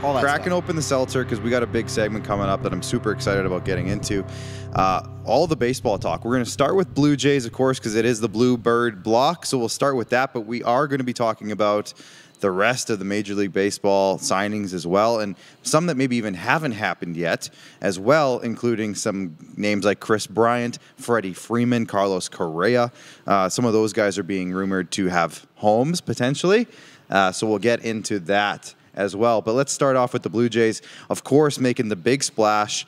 all that cracking stuff. open the seltzer because we got a big segment coming up that I'm super excited about getting into. All the baseball talk. We're going to start with Blue Jays, of course, because it is the Bluebird block. So we'll start with that. But we are going to be talking about the rest of the Major League Baseball signings as well, and some that maybe even haven't happened yet as well, including some names like Chris Bryant, Freddy, Freeman, Carlos Correa. Some of those guys are being rumored to have homes potentially. So we'll get into that as well. But let's start off with the Blue Jays, of course, making the big splash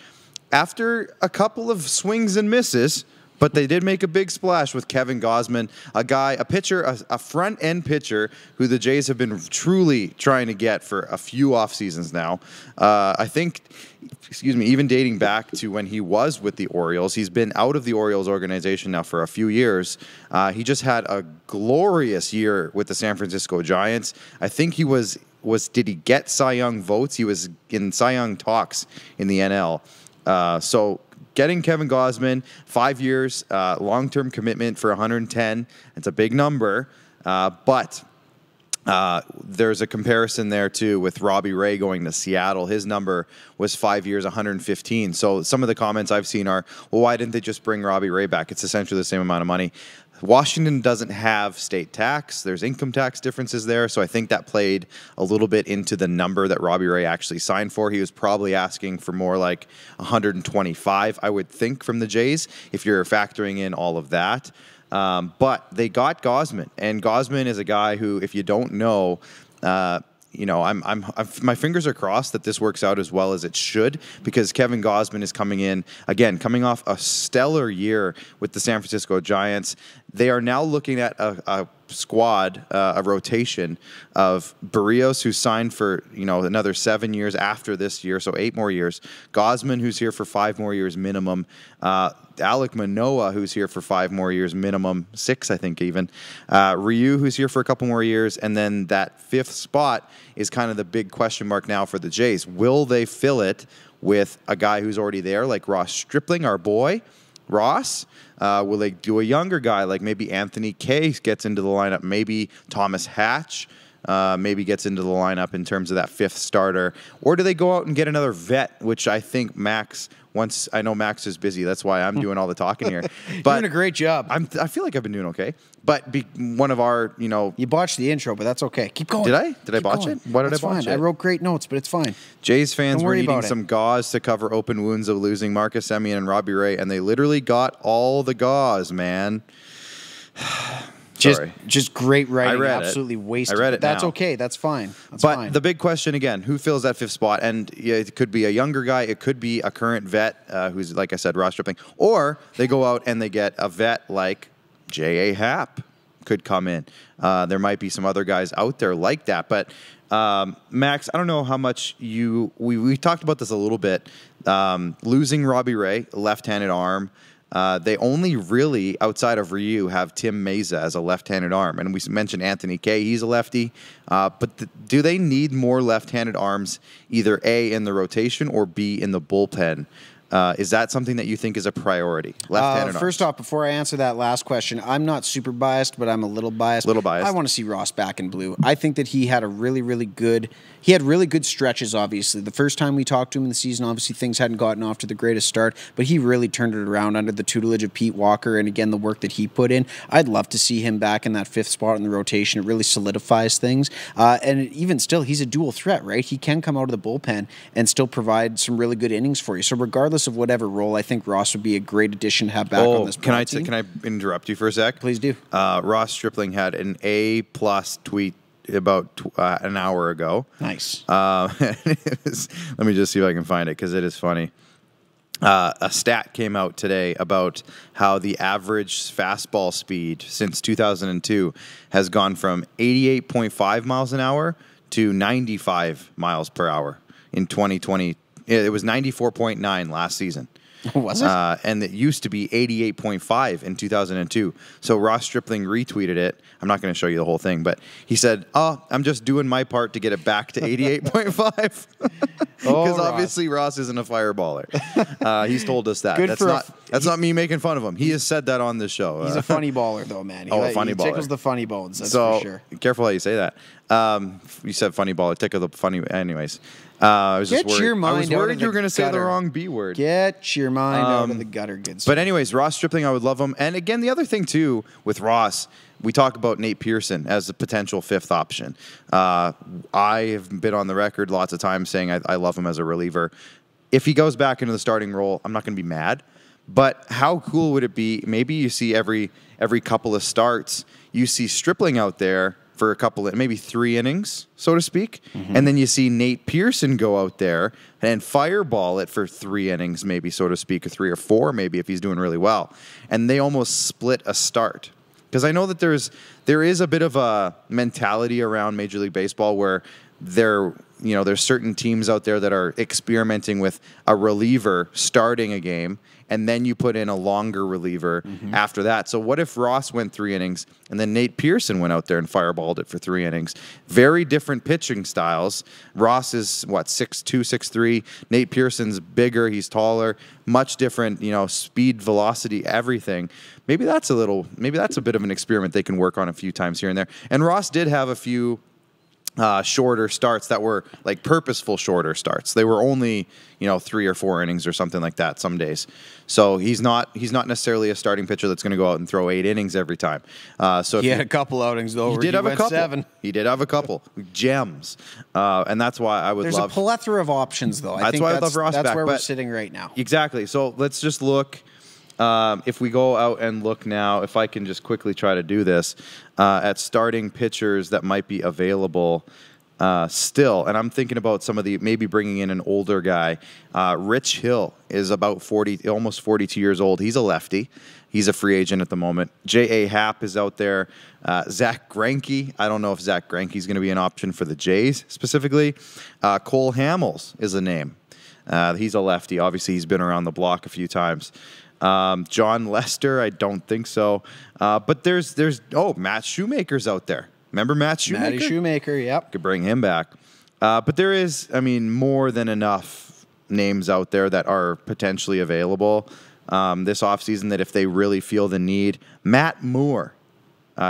after a couple of swings and misses. But they did make a big splash with Kevin Gausman, a pitcher, a front-end pitcher who the Jays have been truly trying to get for a few off seasons now. I think, even dating back to when he was with the Orioles. He's been out of the Orioles organization now for a few years. He just had a glorious year with the San Francisco Giants. I think he did he get Cy Young votes? He was in Cy Young talks in the NL. So getting Kevin Gausman, 5 years, long-term commitment for 110. It's a big number, but there's a comparison there too with Robbie Ray going to Seattle. His number was 5 years, 115. So some of the comments I've seen are, well, why didn't they just bring Robbie Ray back? It's essentially the same amount of money. Washington doesn't have state tax. There's income tax differences there. So I think that played a little bit into the number that Robbie Ray actually signed for. He was probably asking for more like 125, I would think, from the Jays, if you're factoring in all of that. But they got Gausman, and Gausman is a guy who, if you don't know, my fingers are crossed that this works out as well as it should, because Kevin Gausman is coming off a stellar year with the San Francisco Giants. They are now looking at a squad, a rotation of Barrios, who signed for another 7 years after this year, so 8 more years. Gausman, who's here for 5 more years minimum. Alek Manoah, who's here for 5 more years minimum, 6 I think even. Ryu, who's here for a couple more years, and then that 5th spot is kind of the big question mark now for the Jays. Will they fill it with a guy who's already there, like Ross Stripling, our boy Ross? Will they do a younger guy like maybe Anthony Kay gets into the lineup? Maybe Thomas Hatch maybe gets into the lineup in terms of that 5th starter? Or do they go out and get another vet, which I think Max wants? I know Max is busy. That's why I'm doing all the talking here. But doing a great job. I feel like I've been doing okay. But one of our, You botched the intro, but that's okay. Keep going. Did I? Did I botch it? What did That's I botch fine. it? I wrote great notes, but it's fine. Jays fans Don't were worry needing about it. some gauze to cover open wounds of losing Marcus Semien and Robbie Ray, and they literally got all the gauze, man. Sorry. Just great writing. I read Absolutely it. wasted. I read it That's now. okay. That's fine. That's But fine. the big question again, who fills that 5th spot? And yeah, it could be a younger guy. It could be a current vet who's, like I said, Ross Stripling. Or they go out and they get a vet like J.A. Happ could come in. There might be some other guys out there like that. But, Max, I don't know how much we talked about this a little bit. Losing Robbie Ray, left-handed arm. They only really, outside of Ryu, have Tim Meza as a left-handed arm. And we mentioned Anthony Kay. He's a lefty. But do they need more left-handed arms, either A, in the rotation, or B, in the bullpen? Is that something that you think is a priority? Left-handed First off, before I answer that last question, I'm not super biased, but I'm a little biased. Little biased. I want to see Ross back in blue. I think that he had a really, really good... He had really good stretches, obviously. The first time we talked to him in the season, obviously things hadn't gotten off to the greatest start, but he really turned it around under the tutelage of Pete Walker, and again, the work that he put in. I'd love to see him back in that 5th spot in the rotation. It really solidifies things. And even still, he's a dual threat, right? He can come out of the bullpen and still provide some really good innings for you. So regardless of whatever role, I think Ross would be a great addition to have back on this team. Can I interrupt you for a sec? Please do. Ross Stripling had an A+ tweet about an hour ago. Nice. Let me just see if I can find it, because it is funny. A stat came out today about how the average fastball speed since 2002 has gone from 88.5 miles an hour to 95 miles per hour in 2020. It was 94.9 last season. Was it? And it used to be 88.5 in 2002. So Ross Stripling retweeted it. I'm not going to show you the whole thing, but he said, I'm just doing my part to get it back to 88.5. Because obviously Ross isn't a fireballer. He's told us that. That's not me making fun of him. He has said that on this show. He's a funny baller, though, man. A funny baller. He tickles the funny bones, that's for sure. Careful how you say that. You said funny baller. Tickle the funny... Anyways. I was just Get worried. your mind I was out worried of you were the going to say the gutter. wrong B word. Get your mind out of the gutter, good sir. But anyways, Ross Stripling, I would love him. And again, the other thing too with Ross, we talk about Nate Pearson as a potential fifth option. I have been on the record lots of times saying I love him as a reliever. If he goes back into the starting role, I'm not going to be mad. But how cool would it be? Maybe you see every couple of starts, you see Stripling out there for a couple of maybe 3 innings, so to speak, and then you see Nate Pearson go out there and fireball it for 3 innings, maybe so to speak, or 3 or 4, maybe if he's doing really well, and they almost split a start. Because I know that there is a bit of a mentality around Major League Baseball where there's certain teams out there that are experimenting with a reliever starting a game, and then you put in a longer reliever after that. So what if Ross went 3 innings, and then Nate Pearson went out there and fireballed it for 3 innings? Very different pitching styles. Ross is, 6'2", 6'3". Nate Pearson's bigger, he's taller, much different, speed, velocity, everything. Maybe that's a bit of an experiment they can work on a few times here and there. And Ross did have a few shorter starts that were like purposeful shorter starts. They were only 3 or 4 innings or something like that some days. So he's not necessarily a starting pitcher that's going to go out and throw 8 innings every time. So he had a couple outings though. He did have a couple. 7. He did have a couple gems, and that's why I would There's love. There's a plethora of options though. That's why I love Ross back. That's where we're sitting right now. Exactly. So let's just look. If we go out and look now, if I can just quickly try to do this, at starting pitchers that might be available still, and I'm thinking about some of maybe bringing in an older guy. Rich Hill is about 40, almost 42 years old. He's a lefty. He's a free agent at the moment. J.A. Happ is out there. Zach Greinke. I don't know if Zach Greinke is going to be an option for the Jays specifically. Cole Hamels is a name. He's a lefty. Obviously, he's been around the block a few times. John Lester, I don't think so. But there's Matt Shoemaker's out there. Remember Matt Shoemaker? Matty Shoemaker, yep. Could bring him back. But there is, more than enough names out there that are potentially available this offseason that if they really feel the need. Matt Moore,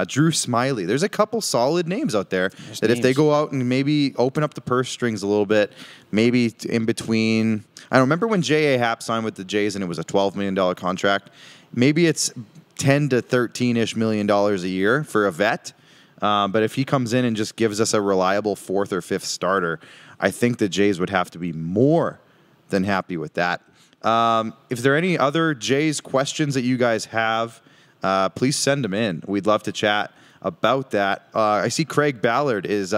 Drew Smiley. There's a couple solid names out there if they go out and maybe open up the purse strings a little bit, maybe in between. I don't remember when J.A. Happ signed with the Jays and it was a $12 million contract. Maybe it's $10 to $13-ish million a year for a vet. But if he comes in and just gives us a reliable 4th or 5th starter, I think the Jays would have to be more than happy with that. If there are any other Jays questions that you guys have, please send them in. We'd love to chat about that. I see Craig Ballard is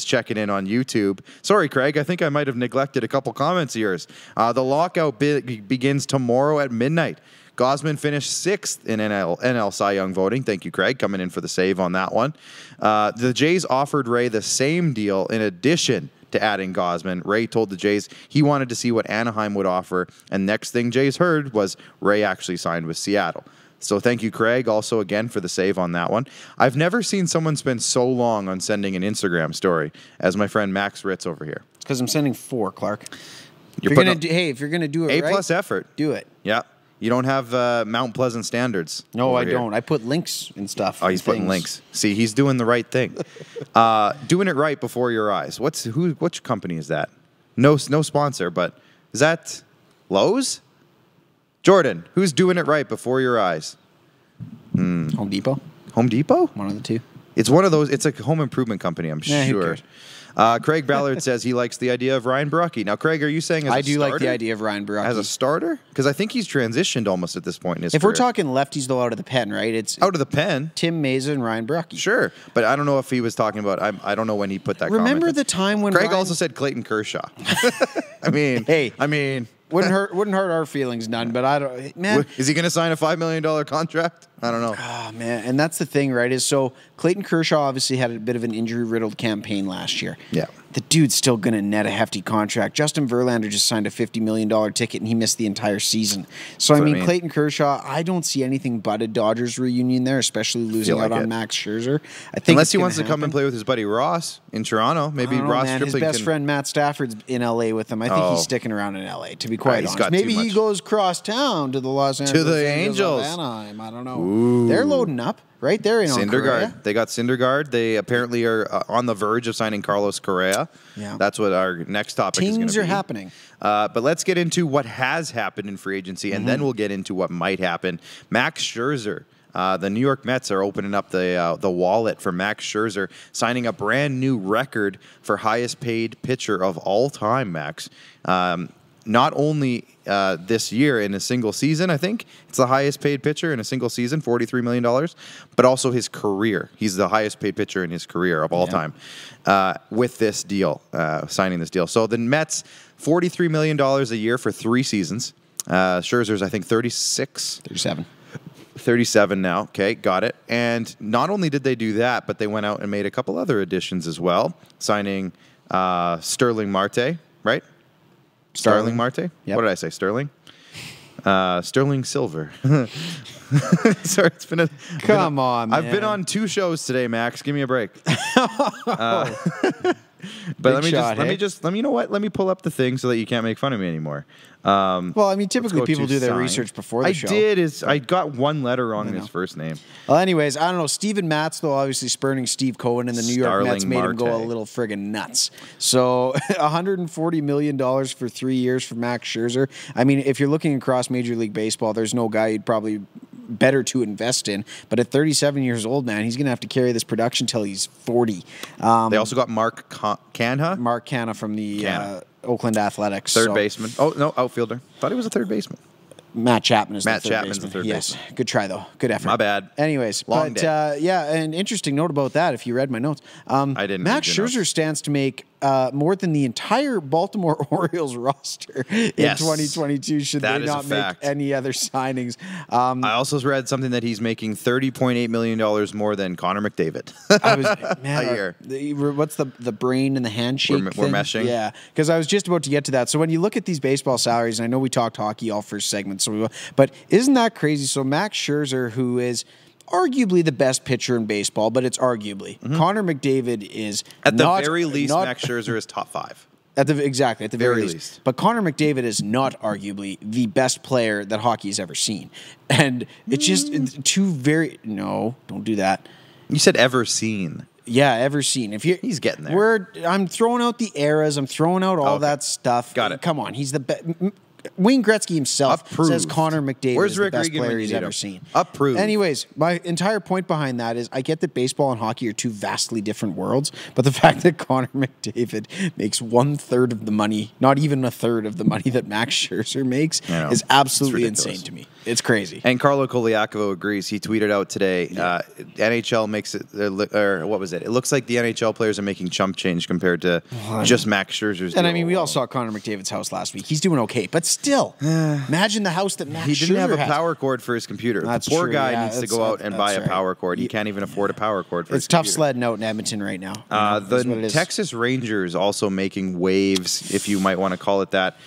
checking in on YouTube. Sorry, Craig. I think I might have neglected a couple comments of yours. The lockout begins tomorrow at midnight. Gausman finished 6th in NL Cy Young voting. Thank you, Craig, coming in for the save on that one. The Jays offered Ray the same deal in addition to adding Gausman. Ray told the Jays he wanted to see what Anaheim would offer, and next thing Jays heard was Ray actually signed with Seattle. So thank you, Craig, also again for the save on that one. I've never seen someone spend so long on sending an Instagram story as my friend Max Ritz over here. It's because I'm sending 4, Clark. If you're gonna do it right, A+ effort. do it. Yeah. You don't have Mount Pleasant standards. No, I don't. I put links and stuff. Oh, he's putting links. See, he's doing the right thing. Doing it right before your eyes. Which company is that? No sponsor, but is that Lowe's? Jordan, who's doing it right before your eyes? Home Depot. Home Depot? One of the two. It's one of those. It's a home improvement company, I'm Who sure. cares? Craig Ballard says he likes the idea of Ryan Barucki. Now, Craig, are you saying as a starter? I do like the idea of Ryan Barucki. As a starter? Because I think he's transitioned almost at this point in his If career. we're talking lefties, though, out of the pen, right? It's out of the pen. Tim Meza and Ryan Barucki. Sure. But I don't know if he was talking about, I don't know when he put that comment. Remember the time when Craig also said Clayton Kershaw. wouldn't hurt our feelings none, but I don't, man. Is he going to sign a $5 million contract? I don't know. Oh, man. And that's the thing, right? Is so Clayton Kershaw obviously had a bit of an injury-riddled campaign last year. Yeah. The dude's still going to net a hefty contract. Justin Verlander just signed a $50 million ticket, and he missed the entire season. So, I mean, Clayton Kershaw, I don't see anything but a Dodgers reunion there, especially losing out on Max Scherzer. I think unless he wants to come and play with his buddy Ross in Toronto. Maybe Ross Stripling. His best friend Matt Stafford's in L.A. with him. I think he's sticking around in L.A., to be quite honest. Maybe he goes cross town to the Los Angeles Angels. of Anaheim. I don't know. Ooh. They're loading up. Right there in Syndergaard. They got Syndergaard. They apparently are on the verge of signing Carlos Correa. Yeah. That's what our next topic is going to be. Things are happening. But let's get into what has happened in free agency, and then we'll get into what might happen. Max Scherzer. The New York Mets are opening up the wallet for Max Scherzer, signing a brand new record for highest paid pitcher of all time, Max. Not only this year in a single season, I think it's the highest paid pitcher in a single season, $43 million, but also his career. He's the highest paid pitcher in his career of all time with this deal, signing this deal. So the Mets, $43 million a year for 3 seasons. Scherzer's, I think, 37 now. Okay, got it. And not only did they do that, but they went out and made a couple other additions as well, signing Sterling Marte, right? Starling Marte? Yep. What did I say? Sterling? Sterling Silver. Sorry, it's been Come on, man. I've been on 2 shows today, Max. Give me a break. But you know what? Let me pull up the thing so that you can't make fun of me anymore. Well, I mean, typically people do their research before the show. I got one letter wrong in his first name. Well, anyways, I don't know. Steven Matz, though, obviously spurning Steve Cohen, and the New York Mets made him go a little friggin' nuts. So $140 million for 3 years for Max Scherzer. I mean, if you're looking across Major League Baseball, there's no guy you'd probably better to invest in. But at 37 years old, man, he's going to have to carry this production till he's 40. They also got Mark Canha. Mark Canha from the Oakland Athletics. Third baseman. Oh, no, outfielder. Thought he was a third baseman. Matt Chapman is Matt the third Chapman's baseman. the third yes. baseman. Good try, though. Good effort. My bad. Anyways, Long day. Yeah, an interesting note about that, if you read my notes. I didn't. Max Scherzer stands to make more than the entire Baltimore Orioles roster in 2022 should they not make any other signings. I also read something that he's making $30.8 million more than Connor McDavid a year. What's the brain and the handshake We're thing? meshing. Yeah, because I was just about to get to that. So when you look at these baseball salaries, and I know we talked hockey all first segment, but isn't that crazy? So Max Scherzer, who is arguably the best pitcher in baseball, but it's arguably. Connor McDavid is at the very least. Max Scherzer is top 5. At the very least. But Connor McDavid is not arguably the best player that hockey has ever seen, and it's just no, don't do that. You said ever seen. Yeah, ever seen. He's getting there. I'm throwing out the eras. I'm throwing out all that stuff. Got it. Come on, he's the best. Wayne Gretzky himself says Connor McDavid is the best player he's ever seen. Approved. Anyways, my entire point behind that is I get that baseball and hockey are 2 vastly different worlds, but the fact that Connor McDavid makes 1/3 of the money, not even 1/3 of the money that Max Scherzer makes, is absolutely insane to me. It's crazy. And Carlo Koliakovo agrees. He tweeted out today, NHL makes it, or what was it? It looks like the NHL players are making chump change compared to just Max Scherzer's. And I mean, we all saw Connor McDavid's house last week. He's doing okay, but still, imagine the house that Max Scherzer has. He didn't have a power cord for his computer. That's the poor true. guy needs to go out and buy a power cord. He can't even afford a power cord for his computer. It's tough sledding out in Edmonton right now. The Texas Rangers also making waves, if you might want to call it that.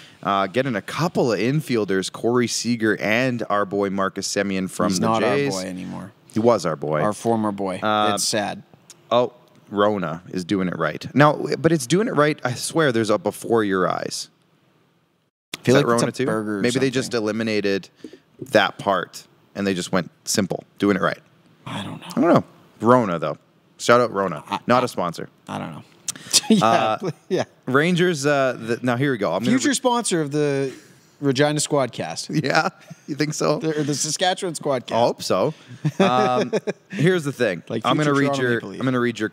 Getting a couple of infielders, Corey Seager and our boy Marcus Semien from the Jays. He's not our boy anymore. He was our boy. Our former boy. It's sad. Oh, Rona is doing it right. Now, but it's doing it right, I swear, there's a before your eyes. I feel like Rona it's a burger or Maybe something. they just eliminated that part and they just went simple, doing it right. I don't I don't know. Rona, though. Shout out Rona. Not a sponsor. I don't know. Yeah. Rangers, now here we go. Future sponsor of the Regina SquadCast. Yeah, you think so? Or the Saskatchewan SquadCast. I hope so. Here's the thing. I'm going to read your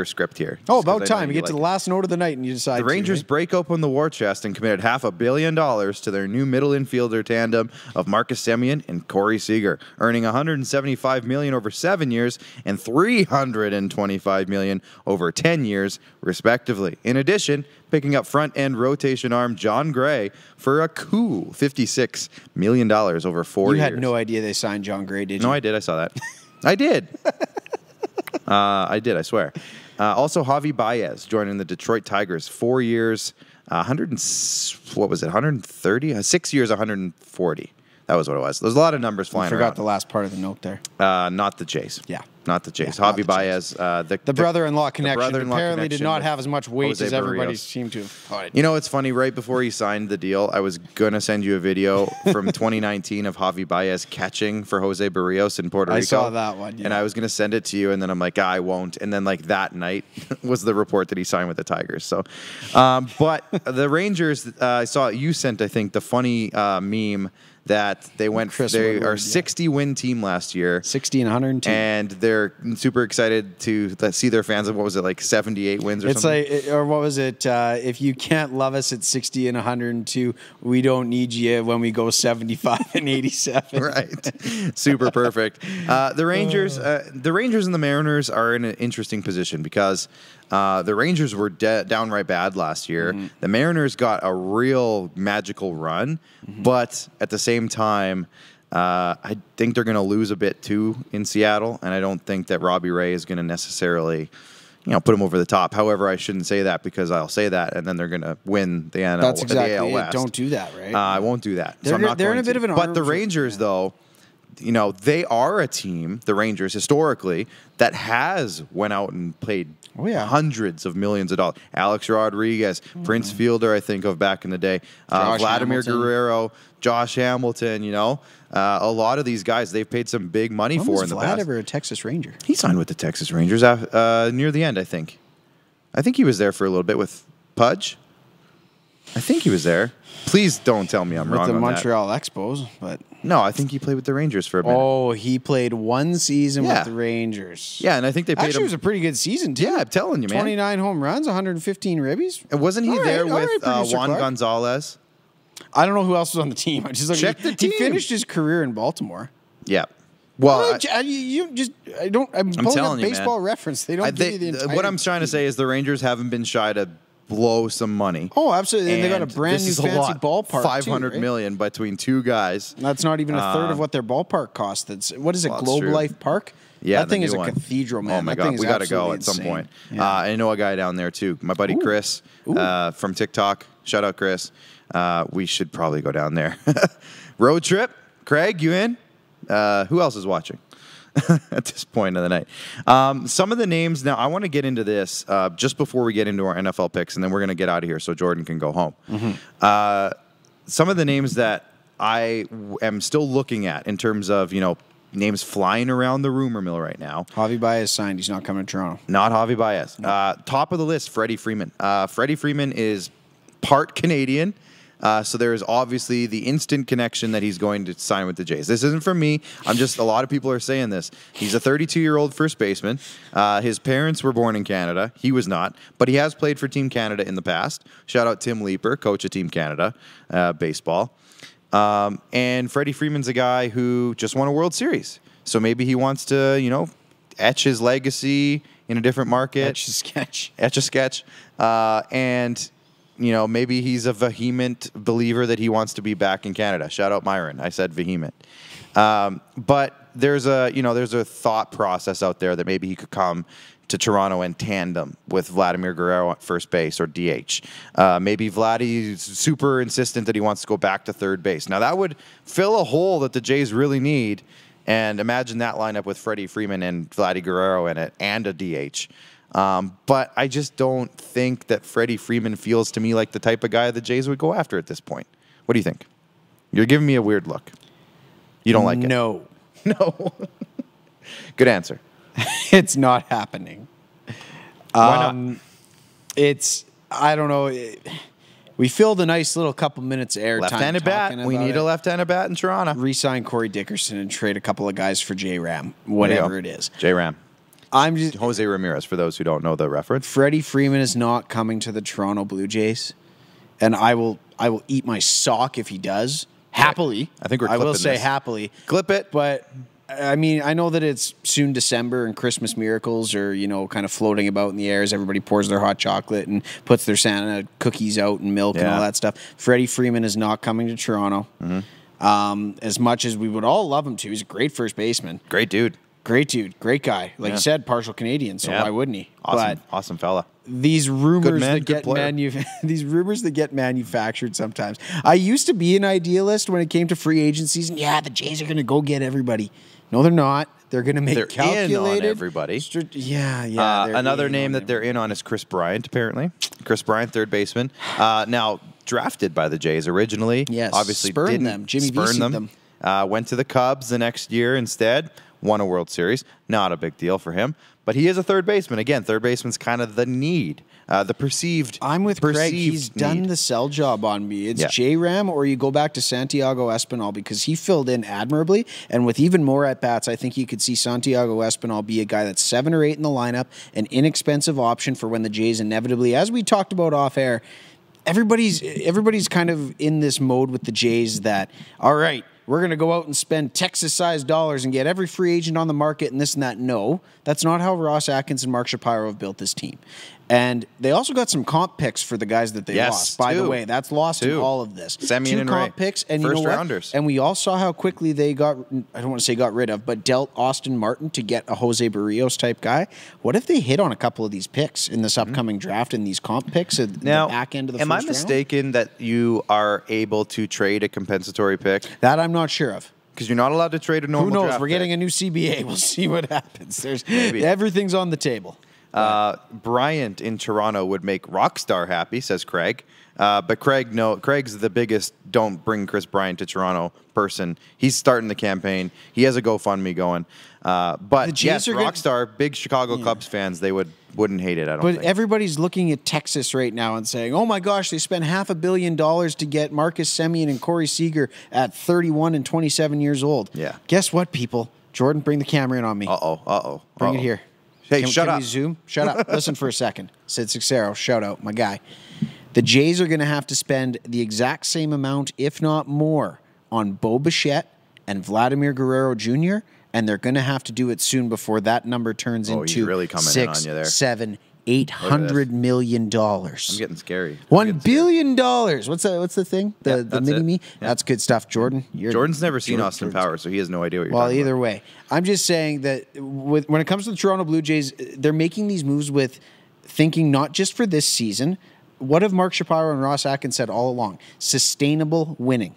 script here. Oh, about time. You get to the last note of the night and you decide. The Rangers break open the war chest and committed $500 million to their new middle infielder tandem of Marcus Semien and Corey Seager, earning $175 million over 7 years and $325 million over 10 years, respectively. In addition, picking up front-end rotation arm John Gray for a cool $56 million over 4 years. You had no idea they signed John Gray, did you? No, I did. I saw that. I did. I swear. Also, Javi Baez joining the Detroit Tigers. 4 years, 130? 6 years, 140. That was what it was. There's a lot of numbers flying around. Forgot the last part of the note there. Not the Jays. Yeah. Not the Jays. not Javi the Baez. The brother-in-law connection brother-in-law apparently did connection not with have as much weight Jose as everybody Barrios. seemed to have thought. You know, it's funny. Right before he signed the deal, I was going to send you a video from 2019 of Javi Baez catching for Jose Barrios in Puerto Rico. I saw that one, yeah. And I was going to send it to you, and then I'm like, I won't. And then, like, that night was the report that he signed with the Tigers. So, but the Rangers, I saw you sent, I think, the funny meme that they went. They are a 60-win team last year, 60 and 102, and they're super excited to see their fans. What was it, like 78 wins or something? It's like, or what was it? If you can't love us at 60 and 102, we don't need you when we go 75 and 87. Right, super perfect. The Rangers and the Mariners are in an interesting position because the Rangers were downright bad last year. Mm-hmm. The Mariners got a real magical run, but at the same time, I think they're going to lose a bit too in Seattle, and I don't think that Robbie Ray is going to necessarily, put them over the top. However, I shouldn't say that because I'll say that, and then they're going to win the NL. That's exactly the AL it. West. Don't do that, right? I won't do that. They're, so I'm not they're going in a bit to. of an. But the Rangers, though. They are a team, the Rangers, historically, that has went out and played hundreds of millions of dollars. Alex Rodriguez, Prince Fielder, I think of back in the day, Vladimir Guerrero, Josh Hamilton, a lot of these guys they've paid some big money for in the past. Ever a Texas Ranger? He signed with the Texas Rangers near the end, I think. I think he was there for a little bit with Pudge. I think he was there. Please don't tell me I'm wrong on that. With the Montreal Expos, but... No, I think he played with the Rangers for a minute. Oh, he played one season with the Rangers. Yeah, and I think they paid him... Actually, it was a pretty good season, too. Yeah, I'm telling you, man. 29 home runs, 115 ribbies. And wasn't he there with Juan Clark. Gonzalez? I don't know who else was on the team. I just Check the team. He finished his career in Baltimore. Yeah. Well, I'm pulling up Baseball Reference. They don't give you the entire what I'm trying to say is the Rangers haven't been shy to blow some money. Oh, absolutely. And they got a brand new fancy ballpark. $500 million between two guys. That's not even a third of what their ballpark cost. What is it, Globe true. Life Park? Yeah, that thing is a cathedral, man. Oh my God, we got to go at some point. Yeah. I know a guy down there too. My buddy Chris from TikTok. Shout out, Chris. We should probably go down there. Road trip. Craig, you in? Who else is watching? At this point of the night. Some of the names, now I want to get into this just before we get into our NFL picks, and then we're going to get out of here so Jordan can go home. Mm-hmm. Some of the names that I am still looking at in terms of, names flying around the rumor mill right now. Javi Baez signed. He's not coming to Toronto. Not Javi Baez. No. Top of the list, Freddie Freeman. Freddie Freeman is part Canadian. So there is obviously the instant connection that he's going to sign with the Jays. This isn't from me. A lot of people are saying this. He's a 32-year-old first baseman. His parents were born in Canada. He was not, but he has played for Team Canada in the past. Shout out Tim Leeper, coach of Team Canada baseball. And Freddie Freeman's a guy who just won a World Series. So maybe he wants to, etch his legacy in a different market. Etch a sketch. And... maybe he's a vehement believer that he wants to be back in Canada. Shout out Myron. I said vehement. But there's a thought process out there that maybe he could come to Toronto in tandem with Vladimir Guerrero at first base or DH. Maybe Vladdy's super insistent that he wants to go back to third base. Now, that would fill a hole that the Jays really need. And imagine that lineup with Freddie Freeman and Vladdy Guerrero in it and a DH. But I just don't think that Freddie Freeman feels to me like the type of guy the Jays would go after at this point. What do you think? You're giving me a weird look. You don't like it? No. Good answer. It's not happening. Why not? I don't know. We filled a nice little couple minutes of airtime. Left-handed bat. We need a left-handed bat in Toronto. Re-sign Corey Dickerson and trade a couple of guys for J-Ram, whatever it is. J-Ram. I'm just Jose Ramirez, for those who don't know the reference. Freddie Freeman is not coming to the Toronto Blue Jays, and I will eat my sock if he does. Happily. I think we're clipping I will say this. happily. Clip it. But I mean, I know that it's soon December and Christmas miracles are, kind of floating about in the air as everybody pours their hot chocolate and puts their Santa cookies out and milk and all that stuff. Freddie Freeman is not coming to Toronto. Mm-hmm. As much as we would all love him to. He's a great first baseman. Great dude. Great dude. Great guy. Like you said, partial Canadian, so why wouldn't he? Awesome fella. These rumors man, these rumors that get manufactured sometimes. I used to be an idealist when it came to free agencies, and the Jays are going to go get everybody. No, they're not. They're going to make They're calculated. in on everybody. Yeah. Another name that they're in on is Chris Bryant, apparently. Chris Bryant, third baseman. Now, drafted by the Jays originally. Yes. Obviously spurned didn't them. Jimmy V spurn them. Went to the Cubs the next year instead. Won a World Series. Not a big deal for him. But he is a third baseman. Again, third baseman's kind of the need. The perceived. I'm with Craig. He's done the sell job on me. It's J-Ram, or you go back to Santiago Espinal, because he filled in admirably. And with even more at-bats, I think you could see Santiago Espinal be a guy that's 7 or 8 in the lineup, an inexpensive option for when the Jays inevitably, as we talked about off air, everybody's kind of in this mode with the Jays that, all right, we're going to go out and spend Texas-sized dollars and get every free agent on the market and this and that. No, that's not how Ross Atkins and Mark Shapiro have built this team. And they also got some comp picks for the guys that they lost. By the way, that's lost in all of this. Semien and comp picks, and first you know what? rounders. And we all saw how quickly they got, I don't want to say got rid of, but dealt Austin Martin to get a Jose Barrios type guy. What if they hit on a couple of these picks in this upcoming draft and these comp picks at the back end of the first round? Am I mistaken that you are able to trade a compensatory pick? That I'm not sure of. Because you're not allowed to trade a normal Who knows? draft We're pick. getting a new CBA. We'll see what happens. Everything's on the table. Bryant in Toronto would make Rockstar happy, says Craig. But Craig's the biggest don't bring Chris Bryant to Toronto person. He's starting the campaign. He has a GoFundMe going. But yes, Rockstar, big Chicago Cubs fans, they wouldn't hate it, I don't think. But everybody's looking at Texas right now and saying, oh my gosh, they spent $500 million to get Marcus Semien and Corey Seager at 31 and 27 years old. Yeah. Guess what, people? Jordan, bring the camera in on me. Bring it here. Hey, shut up. Can we zoom? Shut up. Listen for a second. Sid Sixero, shout out, my guy. The Jays are going to have to spend the exact same amount, if not more, on Bo Bichette and Vladimir Guerrero Jr., and they're going to have to do it soon before that number turns into really coming $600, in on you there. $700, $800 million. I'm getting scary. $1 billion. What's the thing? The mini-me? Yeah. That's good stuff. Jordan's never seen Austin Powers, so he has no idea what you're talking about. Well, either way. I'm just saying that when it comes to the Toronto Blue Jays, they're making these moves with thinking not just for this season. What have Mark Shapiro and Ross Atkins said all along? Sustainable winning.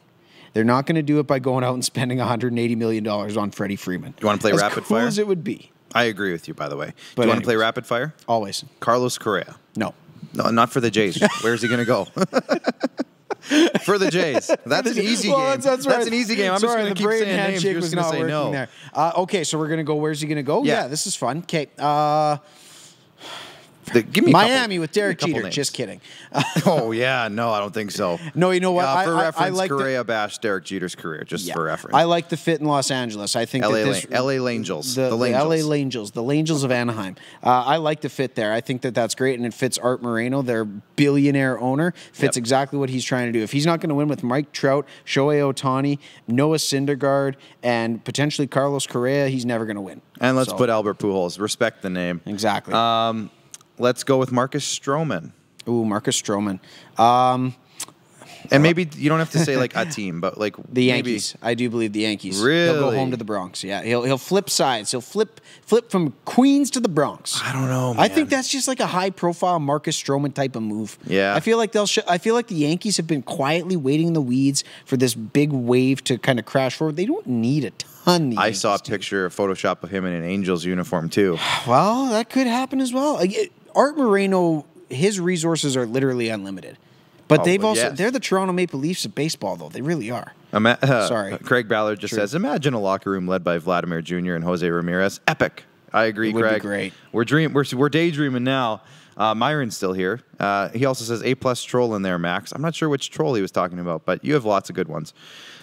They're not going to do it by going out and spending $180 million on Freddie Freeman. Do you want to play rapid fire? As cool as it would be. I agree with you, by the way. Do you want to play rapid fire? Always. Carlos Correa. No, not for the Jays. Where's he going to go? For the Jays. That's an easy game. That's an easy game. I'm just going to keep saying names. You're just going to say no. There. Okay, so we're going to go, where's he going to go? Yeah, this is fun. Okay. Give me Miami with Derek Jeter. Names. Just kidding. Oh, yeah. No, I don't think so. No, you know what? For reference, I like Correa bashed Derek Jeter's career, just for reference. I like the fit in Los Angeles. I think LA Langels. The LA Langels. The Langels of Anaheim. I like the fit there. I think that's great, and it fits Art Moreno, their billionaire owner. Fits exactly what he's trying to do. If he's not going to win with Mike Trout, Shohei Ohtani, Noah Syndergaard, and potentially Carlos Correa, he's never going to win. And let's put Albert Pujols. Respect the name. Exactly. Let's go with Marcus Stroman. Ooh, Marcus Stroman. And maybe you don't have to say like a team, but like the Yankees. I do believe the Yankees. Really? He'll go home to the Bronx. Yeah, he'll flip sides. He'll flip from Queens to the Bronx. I don't know, man. I think that's just like a high-profile Marcus Stroman type of move. Yeah. I feel like I feel like the Yankees have been quietly waiting in the weeds for this big wave to kind of crash forward. They don't need a ton. I saw a picture, a Photoshop of him in an Angels uniform too. Well, that could happen as well. Art Moreno, his resources are literally unlimited. But they're the Toronto Maple Leafs of baseball, though. They really are. Sorry. Craig Ballard just says, imagine a locker room led by Vladimir Jr. and Jose Ramirez. Epic. I agree, Craig. Would be great. We're daydreaming now. Myron's still here. He also says A+ troll in there, Max. I'm not sure which troll he was talking about, but you have lots of good ones.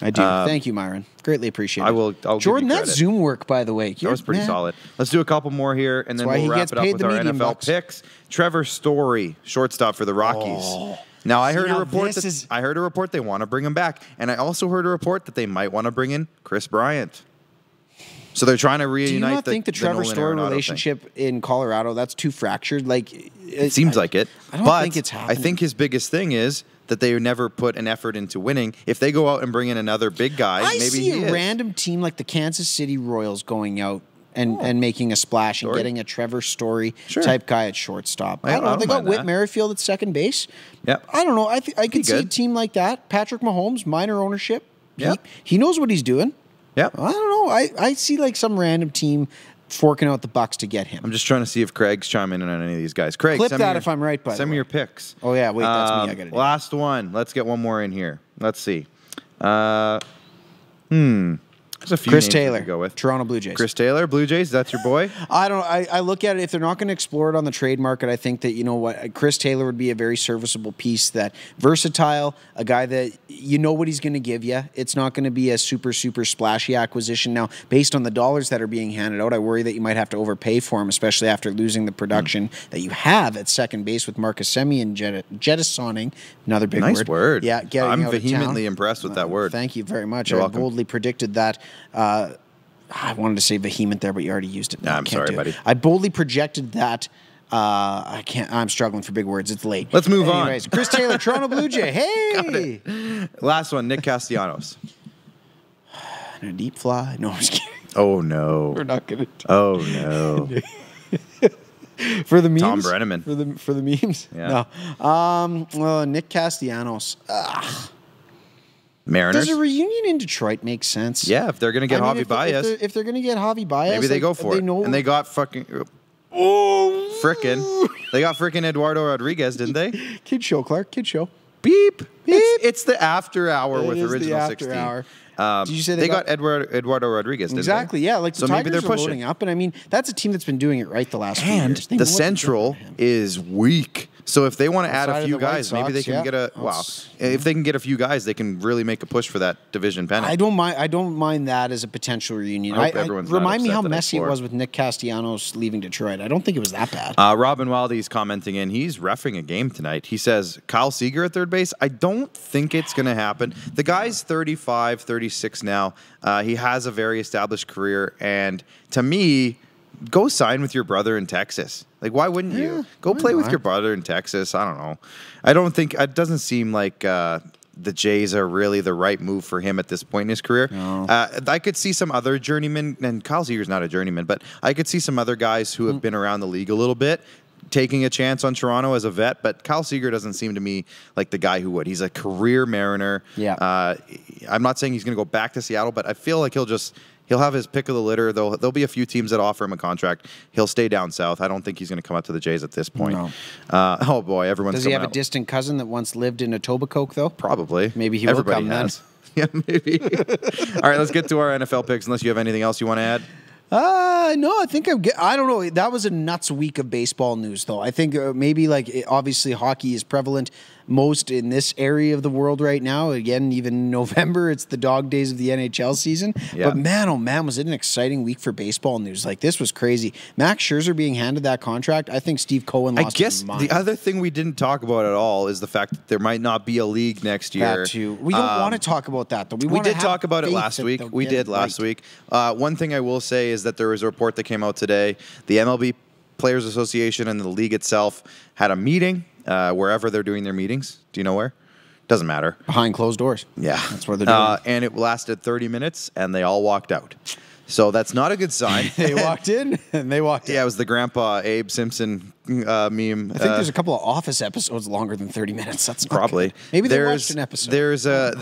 I do. Thank you, Myron. Greatly appreciate it. I'll Jordan, give you that Zoom work, by the way. That was pretty solid. Let's do a couple more here, and then we'll wrap it up with our NFL picks. Trevor Story, shortstop for the Rockies. Now, I heard a report they want to bring him back, and I also heard a report that they might want to bring in Chris Bryant. So they're trying to reunite. Do you not think the Trevor Story relationship in Colorado, that's too fractured? It seems like it. I don't think it's happening. I think his biggest thing is that they never put an effort into winning. If they go out and bring in another big guy, maybe see a random team like the Kansas City Royals going out and making a splash and getting a Trevor Story type guy at shortstop. I don't know. They got Whit Merrifield at second base. Yep. I don't know. I could see a team like that. Patrick Mahomes, minor ownership. He knows what he's doing. Yeah. I don't know. I see like some random team forking out the bucks to get him. I'm just trying to see if Craig's chiming in on any of these guys. Craig, Clip that if I'm right, by the send me way. your picks. Oh, yeah. Wait, that's me. I got to do Last one. Let's get one more in here. Let's see. There's a few Chris names we Taylor, could go with. Toronto Blue Jays. Chris Taylor, Blue Jays, that's your boy? I look at it, if they're not going to explore it on the trade market, I think that, you know what, Chris Taylor would be a very serviceable piece, that versatile, a guy that you know what he's going to give you. It's not going to be a super splashy acquisition. Now, based on the dollars that are being handed out, I worry that you might have to overpay for him, especially after losing the production that you have at second base with Marcus Semien jettisoning. Another big Nice word. Yeah, I'm vehemently impressed with that word. Thank you very much. You're I welcome. boldly predicted that. I wanted to say vehement there, but you already used it. No, I'm sorry, buddy. I boldly projected that. I can't. I'm struggling for big words. It's late. Let's move on. Chris Taylor, Toronto Blue Jay. Hey. Last one, Nick Castellanos. A deep fly. No, I'm just kidding. Oh, no. We're not gonna. Oh, no. For the memes. Tom Brenneman. For the memes. Yeah. No. Well, Nick Castellanos. Mariners. Does a reunion in Detroit make sense? Yeah, if they're going to get Javi Baez. If they're going to get Javi Baez, Maybe they go for it. And they got fucking... They got frickin' Eduardo Rodriguez, didn't they? Kid show, Clark. Kid show. Beep. It's the after hour with is the Original after 16. hour. Did you say they got Eduardo Rodriguez, didn't exactly, they? yeah. Like the so maybe Tigers they're are pushing. loading up, and I mean that's a team that's been doing it right the last few And years. They the know what they're doing Central for him. is weak. So if they want to add Outside a of few the White guys, maybe they Sox, can yeah. get a If they can get a few guys, they can really make a push for that division pennant. I don't mind that as a potential reunion. I hope everyone's not remind me upset how the night messy it before. was with Nick Castellanos leaving Detroit. I don't think it was that bad. Robin Wildy's commenting in. He's reffing a game tonight. He says, Kyle Seager at third base. I don't think it's going to happen. The guy's 35, 36 now. He has a very established career. And to me, go sign with your brother in Texas. Like, why wouldn't you? Go play with your brother in Texas. I don't know. I don't think it doesn't seem like the Jays are really the right move for him at this point in his career. No. I could see some other journeymen, and Kyle Seager's not a journeyman, but I could see some other guys who have been around the league a little bit taking a chance on Toronto as a vet, but Kyle Seager doesn't seem to me like the guy who would. He's a career Mariner. Yeah. I'm not saying he's going to go back to Seattle, but I feel like he'll have his pick of the litter. There'll be a few teams that offer him a contract. He'll stay down south. I don't think he's going to come up to the Jays at this point. No. Oh boy, everyone's Does he coming have a out. distant cousin that once lived in Etobicoke, though? Probably. Maybe he Everybody will come has. Yeah, maybe. All right, let's get to our NFL picks. Unless you have anything else you want to add. No, I think I don't know. That was a nuts week of baseball news, though. I think maybe obviously hockey is prevalent most in this area of the world right now. Again, even in November, it's the dog days of the NHL season. Yeah. But man, oh man, was it an exciting week for baseball news. Like, this was crazy. Max Scherzer being handed that contract. I think Steve Cohen lost his mind. The other thing we didn't talk about at all is the fact that there might not be a league next year. That too. We don't want to talk about that, though. We did talk about it last week. We did last week. One thing I will say is that there was a report that came out today. The MLB Players Association and the league itself had a meeting wherever they're doing their meetings. Do you know where? Doesn't matter. Behind closed doors. Yeah. That's where they're doing. And it lasted 30 minutes, and they all walked out. So that's not a good sign. They walked in and they walked out. Yeah, it was the Grandpa Abe Simpson meme. I think there's a couple of Office episodes longer than 30 minutes. That's not probably good. Maybe they watched an episode. There was a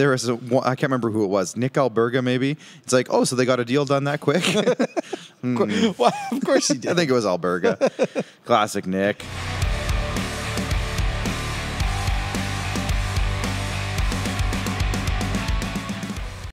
I can't remember who it was. Nick Alberga, maybe. It's like, oh, so they got a deal done that quick. Well, of course he did. I think it was Alberga. Classic Nick.